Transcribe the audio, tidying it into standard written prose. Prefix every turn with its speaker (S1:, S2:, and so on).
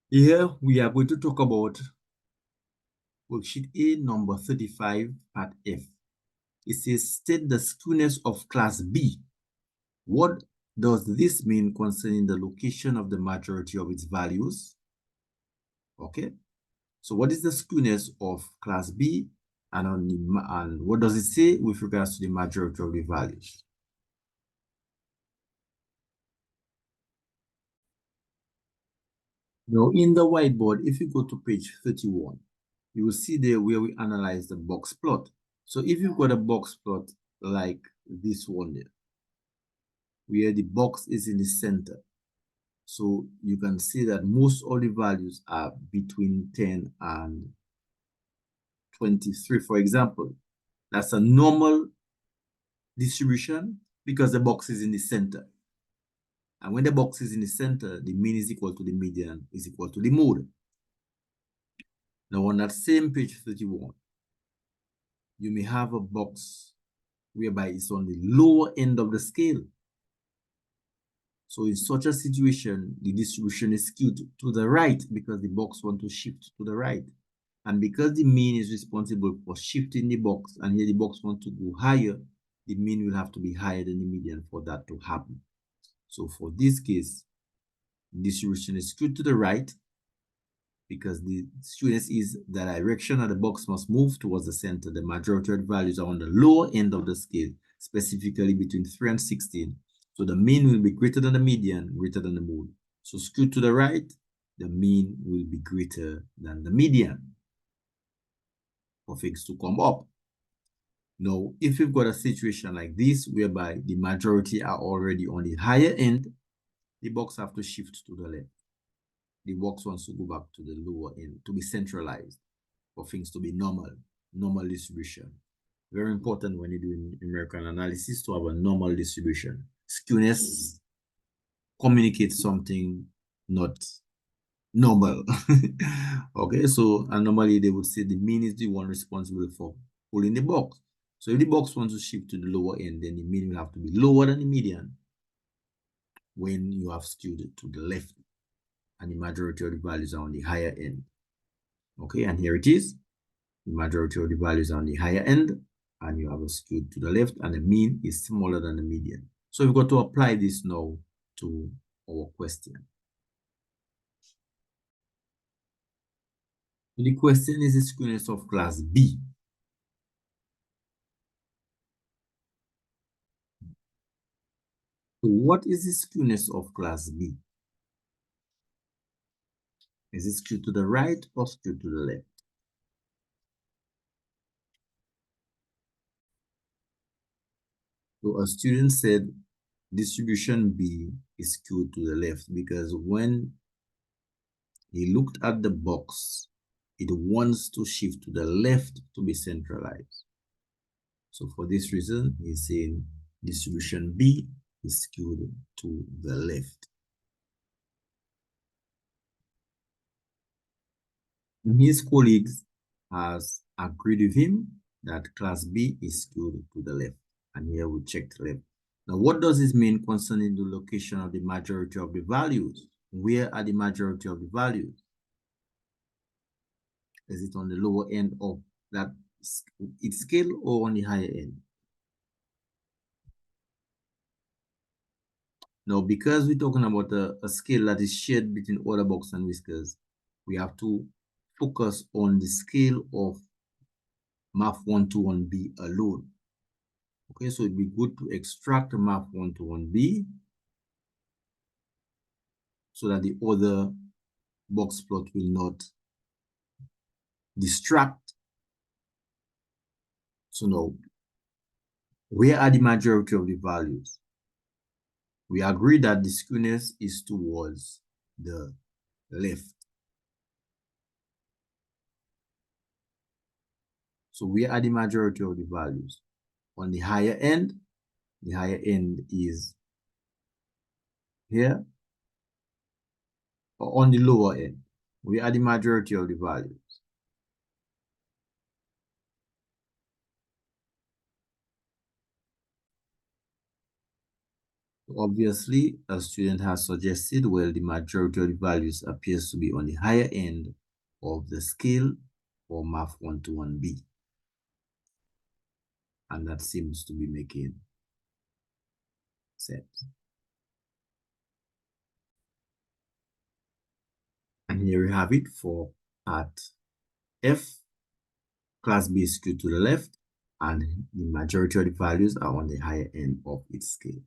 S1: Here we are going to talk about worksheet A number 35 part F. It says state the skewness of class B. What does this mean concerning the location of the majority of its values? Okay, so what is the skewness of class B and what does it say with regards to the majority of the values? Now in the whiteboard, if you go to page 31, you will see there where we analyze the box plot. So if you've got a box plot like this one there, where the box is in the center, so you can see that most of the values are between 10 and 23, for example. That's a normal distribution because the box is in the center. And when the box is in the center, the mean is equal to the median is equal to the mode. Now on that same page 31, you may have a box whereby it's on the lower end of the scale. So in such a situation, the distribution is skewed to the right because the box wants to shift to the right. And because the mean is responsible for shifting the box, and here the box wants to go higher, the mean will have to be higher than the median for that to happen. So for this case, the distribution is skewed to the right because the skewness is the direction that the box must move towards the center. The majority of the values are on the lower end of the scale, specifically between 3 and 16. So the mean will be greater than the median, greater than the mode. So skewed to the right, the mean will be greater than the median for things to come up. Now, if you've got a situation like this, whereby the majority are already on the higher end, the box have to shift to the left. The box wants to go back to the lower end to be centralized for things to be normal distribution. Very important when you're doing numerical analysis to have a normal distribution. Skewness communicates something not normal. Okay, so and normally they would say the mean is the one responsible for pulling the box. So if the box wants to shift to the lower end, then the mean will have to be lower than the median when you have skewed it to the left and the majority of the values are on the higher end. Okay, and here it is. The majority of the values are on the higher end, and you have a skewed to the left, and the mean is smaller than the median. So we've got to apply this now to our question. The question is the skewness of class B. So what is the skewness of class B? Is it skewed to the right or skewed to the left? So a student said distribution B is skewed to the left because when he looked at the box, it wants to shift to the left to be centralized. So for this reason, he's saying distribution B is skewed to the left. And his colleagues has agreed with him that class B is skewed to the left. And here we checked left. Now, what does this mean concerning the location of the majority of the values? Where are the majority of the values? Is it on the lower end of that its scale or on the higher end? Now, because we're talking about a scale that is shared between order box and whiskers, we have to focus on the scale of math 121B alone. Okay, so it'd be good to extract math 121B so that the other box plot will not distract. So now, where are the majority of the values? We agree that the skewness is towards the left. So where are the majority of the values? On the higher end is here, or on the lower end? Where are the majority of the values? Obviously, a student has suggested, well, the majority of the values appears to be on the higher end of the scale for Math 1 to 1B. And that seems to be making sense. And here we have it for part F. Class B is skewed to the left, and the majority of the values are on the higher end of its scale.